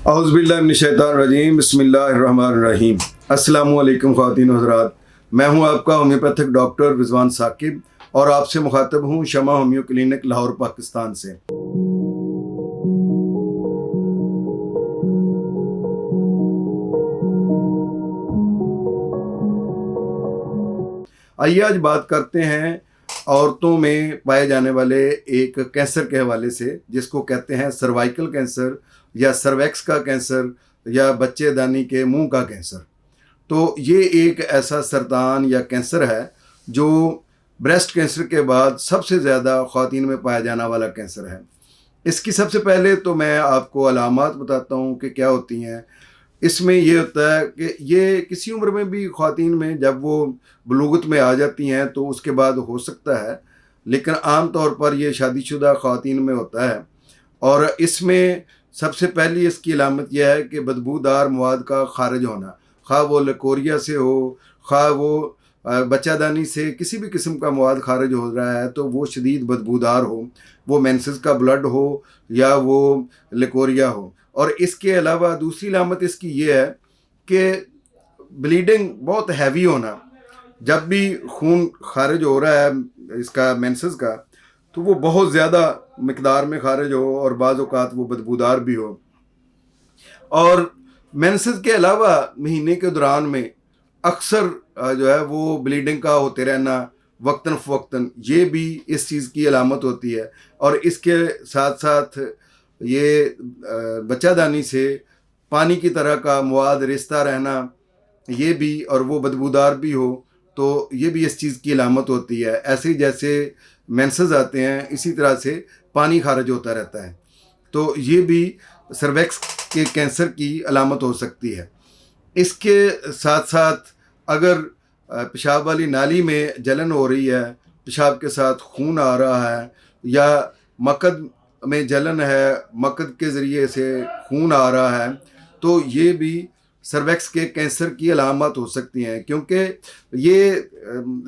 औज़ुबिल्लाहिमिनश्शैतानिर्रजीम बिस्मिल्लाहिर्रहमानिर्रहीम। अस्सलामुअलैकुम ख़वातीन व हज़रात, मैं हूं आपका होम्योपैथिक डॉक्टर रिजवान साकिब और आपसे मुखातब हूं शमा होम्यो क्लिनिक लाहौर पाकिस्तान से। आइए आज बात करते हैं औरतों में पाए जाने वाले एक कैंसर के हवाले से, जिसको कहते हैं सर्वाइकल कैंसर या सर्वैक्स का कैंसर या बच्चेदानी के मुंह का कैंसर। तो ये एक ऐसा सरतान या कैंसर है जो ब्रेस्ट कैंसर के बाद सबसे ज़्यादा ख़वातीन में पाया जाने वाला कैंसर है। इसकी सबसे पहले तो मैं आपको अलामात बताता हूँ कि क्या होती हैं। इसमें ये होता है कि ये किसी उम्र में भी ख़वातीन में जब वो बलूगत में आ जाती हैं तो उसके बाद हो सकता है, लेकिन आम तौर पर ये शादीशुदा ख़वातीन में होता है। और इसमें सबसे पहली इसकी अलामत यह है कि बदबूदार मवाद का खारिज होना, खा वो लकोरिया से हो, खा वो बच्चादानी से किसी भी किस्म का मवाद खारिज हो रहा है तो वो शदीद बदबूदार हो, वो मेंसेस का ब्लड हो या वो लकोरिया हो। और इसके अलावा दूसरी अलामत इसकी ये है कि ब्लीडिंग बहुत हैवी होना, जब भी खून खारिज हो रहा है इसका मेंसेस का तो वो बहुत ज़्यादा मिकदार में खारिज हो और बाज़ औक़ात वो बदबूदार भी हो। और मेंसेस के अलावा महीने के दौरान में अक्सर जो है वो ब्लीडिंग का होते रहना वक्तन फ़वक्तन, ये भी इस चीज़ की अलामत होती है। और इसके साथ साथ ये बच्चादानी से पानी की तरह का मवाद रिश्ता रहना, ये भी, और वो बदबूदार भी हो तो ये भी इस चीज़ की अलामत होती है। ऐसे ही जैसे मेंसेस आते हैं इसी तरह से पानी खारिज होता रहता है, तो ये भी सर्वैक्स के कैंसर की अलामत हो सकती है। इसके साथ साथ अगर पेशाब वाली नाली में जलन हो रही है, पेशाब के साथ खून आ रहा है, या मकद में जलन है, मकद के ज़रिए से खून आ रहा है, तो ये भी सर्वैक्स के कैंसर की अलामत हो सकती हैं। क्योंकि ये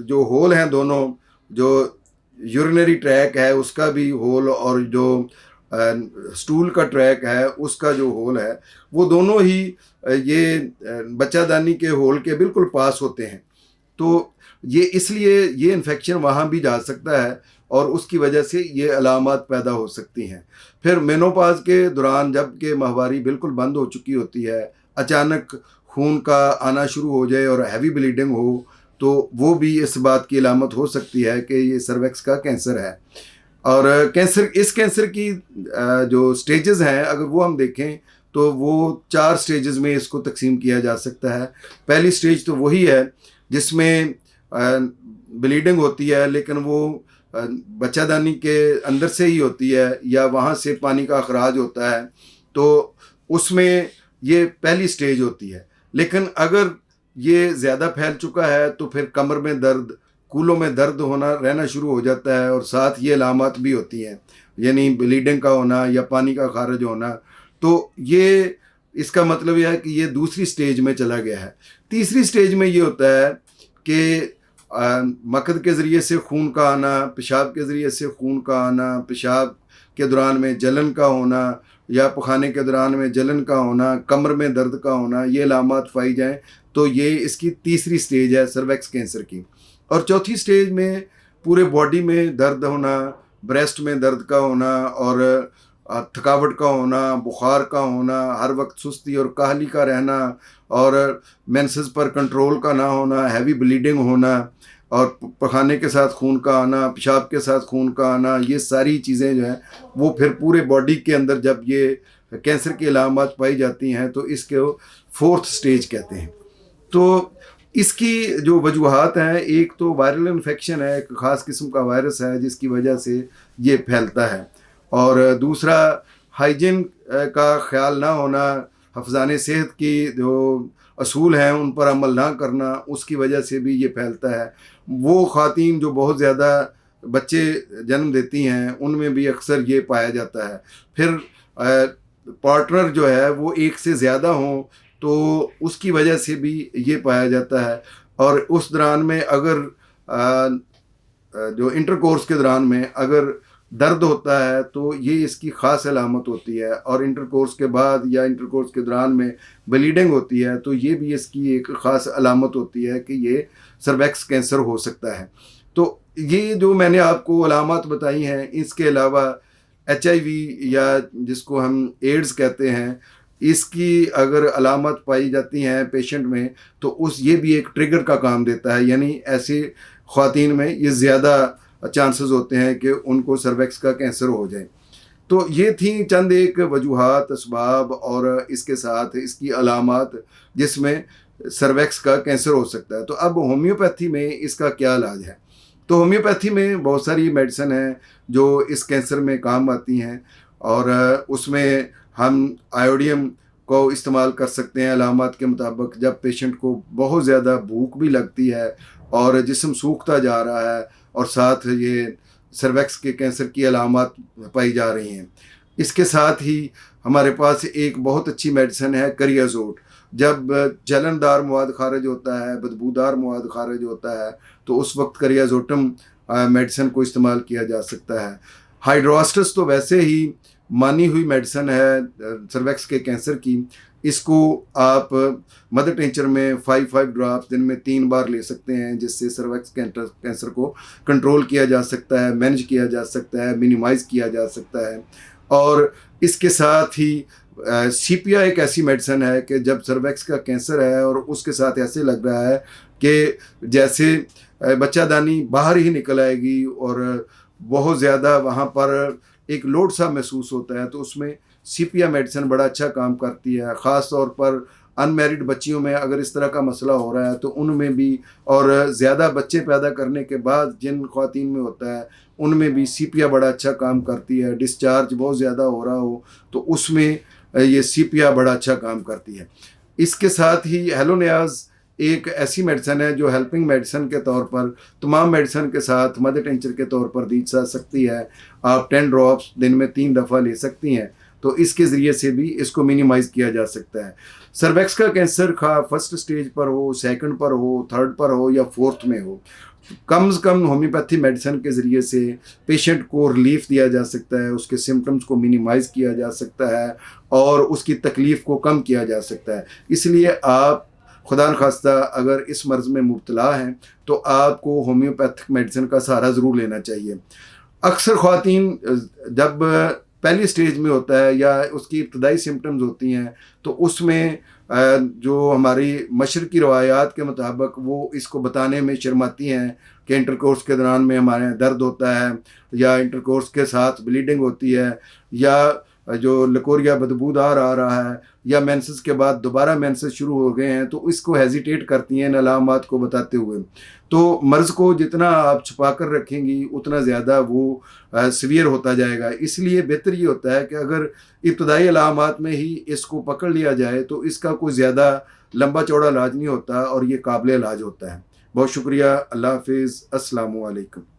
जो होल हैं दोनों, जो यूरिनरी ट्रैक है उसका भी होल और जो स्टूल का ट्रैक है उसका जो होल है, वो दोनों ही ये बच्चादानी के होल के बिल्कुल पास होते हैं। तो ये इसलिए ये इन्फेक्शन वहाँ भी जा सकता है और उसकी वजह से ये अलामत पैदा हो सकती हैं। फिर मेनोपॉज़ के दौरान जबकि माहवारी बिल्कुल बंद हो चुकी होती है, अचानक खून का आना शुरू हो जाए और हैवी ब्लीडिंग हो, तो वो भी इस बात की अलामत हो सकती है कि ये सर्वैक्स का कैंसर है। और इस कैंसर की जो स्टेजेस हैं अगर वो हम देखें तो वो 4 स्टेजेस में इसको तकसीम किया जा सकता है। पहली स्टेज तो वही है जिसमें ब्लीडिंग होती है, लेकिन वो बच्चादानी के अंदर से ही होती है या वहाँ से पानी का अखराज होता है, तो उसमें ये पहली स्टेज होती है। लेकिन अगर ये ज़्यादा फैल चुका है तो फिर कमर में दर्द, कूलों में दर्द होना रहना शुरू हो जाता है और साथ ये अलामत भी होती हैं, यानी ब्लीडिंग का होना या पानी का खारिज होना। तो ये इसका मतलब यह है कि ये दूसरी स्टेज में चला गया है। तीसरी स्टेज में ये होता है कि मकद के ज़रिए से खून का आना, पेशाब के ज़रिए से खून का आना, पेशाब के दौरान में जलन का होना या पखाने के दौरान में जलन का होना, कमर में दर्द का होना, ये अलामत पाई जाएँ तो ये इसकी तीसरी स्टेज है सर्वैक्स कैंसर की। और चौथी स्टेज में पूरे बॉडी में दर्द होना, ब्रेस्ट में दर्द का होना और थकावट का होना, बुखार का होना, हर वक्त सुस्ती और काहली का रहना और मेंसेस पर कंट्रोल का ना होना, हैवी ब्लीडिंग होना और पखाने के साथ खून का आना, पेशाब के साथ खून का आना, ये सारी चीज़ें जो हैं वो फिर पूरे बॉडी के अंदर जब ये कैंसर की अलामत पाई जाती हैं तो इसको 4th स्टेज कहते हैं। तो इसकी जो वजूहात हैं, एक तो वायरल इन्फेक्शन है, एक ख़ास किस्म का वायरस है जिसकी वजह से ये फैलता है, और दूसरा हाइजीन का ख्याल ना होना, हफ्ज़ाने सेहत की जो असूल हैं उन पर अमल ना करना, उसकी वजह से भी ये फैलता है। वो ख़वातीन जो बहुत ज़्यादा बच्चे जन्म देती हैं उनमें भी अक्सर ये पाया जाता है। फिर पार्टनर जो है वो एक से ज़्यादा हों तो उसकी वजह से भी ये पाया जाता है। और उस दौरान में अगर जो इंटरकोर्स के दौरान में अगर दर्द होता है तो ये इसकी ख़ास अलामत होती है, और इंटरकोर्स के बाद या इंटरकोर्स के दौरान में ब्लीडिंग होती है तो ये भी इसकी एक ख़ास अलामत होती है कि ये सर्वैक्स कैंसर हो सकता है। तो ये जो मैंने आपको अलामत बताई हैं, इसके अलावा HIV या जिसको हम एड्स कहते हैं, इसकी अगर अलामत पाई जाती हैं पेशेंट में तो उस ये भी एक ट्रिगर का काम देता है, यानी ऐसी ख़वातीन में ये ज़्यादा चांसेस होते हैं कि उनको सर्वैक्स का कैंसर हो जाए। तो ये थी चंद एक वजूहात, असबाब और इसके साथ इसकी अलामत जिसमें सर्वैक्स का कैंसर हो सकता है। तो अब होम्योपैथी में इसका क्या इलाज है? तो होम्योपैथी में बहुत सारी मेडिसिन हैं जो इस कैंसर में काम आती हैं, और उसमें हम आयोडियम को इस्तेमाल कर सकते हैं अलामत के मुताबिक। जब पेशेंट को बहुत ज़्यादा भूख भी लगती है और जिस्म सूखता जा रहा है और साथ ये सर्वैक्स के कैंसर की अलामत पाई जा रही हैं। इसके साथ ही हमारे पास एक बहुत अच्छी मेडिसिन है करियाजोट। जब जलनदार मवाद खारिज होता है, बदबूदार मवाद खारिज होता है, तो उस वक्त करियाजोटम मेडिसिन को इस्तेमाल किया जा सकता है। हाइड्रोस्टस तो वैसे ही मानी हुई मेडिसिन है सर्वैक्स के कैंसर की। इसको आप मदर टिंचर में 5 ड्रॉप्स दिन में 3 बार ले सकते हैं, जिससे सर्वैक्स कैंसर को कंट्रोल किया जा सकता है, मैनेज किया जा सकता है, मिनिमाइज़ किया जा सकता है। और इसके साथ ही CPA एक ऐसी मेडिसिन है कि जब सर्वैक्स का कैंसर है और उसके साथ ऐसे लग रहा है कि जैसे बच्चादानी बाहर ही निकल आएगी और बहुत ज़्यादा वहाँ पर एक लोड सा महसूस होता है, तो उसमें CPA मेडिसिन बड़ा अच्छा काम करती है। ख़ास तौर पर अनमैरिड बच्चियों में अगर इस तरह का मसला हो रहा है तो उनमें भी, और ज़्यादा बच्चे पैदा करने के बाद जिन ख़वातीन में होता है उनमें भी CPA बड़ा अच्छा काम करती है। डिस्चार्ज बहुत ज़्यादा हो रहा हो तो उसमें ये CPA बड़ा अच्छा काम करती है। इसके साथ ही हेलोनियाज़ एक ऐसी मेडिसिन है जो हेल्पिंग मेडिसिन के तौर पर तमाम मेडिसिन के साथ मदर टिंचर के तौर पर दी जा सकती है। आप 10 ड्रॉप्स दिन में 3 दफ़ा ले सकती हैं, तो इसके ज़रिए से भी इसको मिनिमाइज़ किया जा सकता है। सर्वैक्स का कैंसर खा फर्स्ट स्टेज पर हो, सेकंड पर हो, थर्ड पर हो या फोर्थ में हो, कम से कम होम्योपैथी मेडिसिन के ज़रिए से पेशेंट को रिलीफ दिया जा सकता है, उसके सिम्टम्स को मिनिमाइज़ किया जा सकता है और उसकी तकलीफ़ को कम किया जा सकता है। इसलिए आप खुदा न खास्ता अगर इस मर्ज़ में मुब्तला हैं तो आपको होम्योपैथिक मेडिसिन का सहारा ज़रूर लेना चाहिए। अक्सर ख़वातीन जब पहली स्टेज में होता है या उसकी इब्तदाई सिम्टम्स होती हैं तो उसमें जो हमारी मशरकी रवायात के मुताबिक वो इसको बताने में शर्माती हैं कि इंटरकोर्स के दौरान में हमारे दर्द होता है या इंटरकोर्स के साथ ब्लीडिंग होती है या जो लकोरिया बदबूदार आ रहा है या मेंसेस के बाद दोबारा मेंसेस शुरू हो गए हैं, तो इसको हेजिटेट करती हैं इन अलामात को बताते हुए। तो मर्ज़ को जितना आप छुपा कर रखेंगी उतना ज़्यादा वो सीवियर होता जाएगा। इसलिए बेहतर ये होता है कि अगर इब्तदाई अलामात में ही इसको पकड़ लिया जाए तो इसका कोई ज़्यादा लंबा चौड़ा इलाज नहीं होता और ये काबिल इलाज होता है। बहुत शुक्रिया। अल्लाह हाफ़िज़। अस्सलामु अलैकुम।